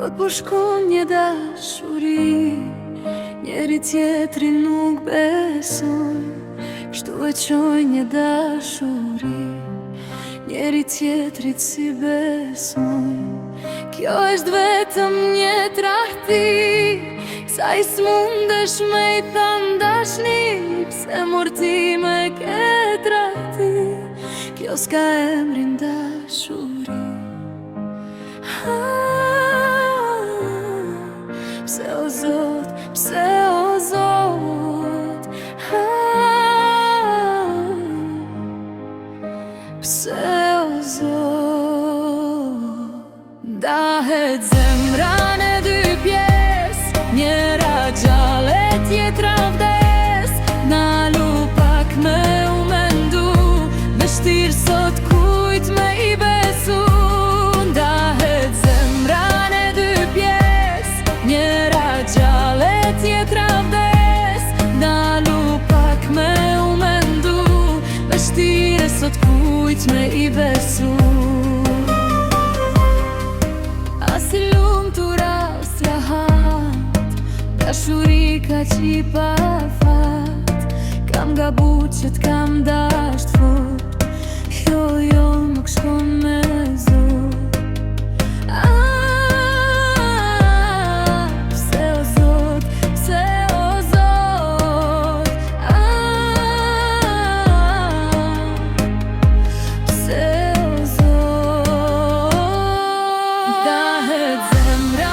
Kot po shkon një dashuri, njeri tjetri nuk beson, kështu e qoj një dashuri, njeri tjetrit si beson. Kjo është vetëm një trahti, sa i s'mundesh me i than dashni, pse morti me ke trahti, kjo s'ka emrin dashuri. Pse o Zot, pse o Zot, pse o Zot. Dahet zemra në dy pjes, njera gjallë e tjetra vdes, nalu pak me u mendu, vështir sot kujt me i besu. Dahet zemra në dy pjes, njera gjallë e tjetra vdes, nalu pak me u mendu, vështir sot kujt me i besu. As i lumë të ras rahat, dashuri ka qipa fat, kam gabu që t'kam dasht fort, jo nuk shkon me zot. Pse o Zot, pse o Zot, pse o Zot. Dahet zemra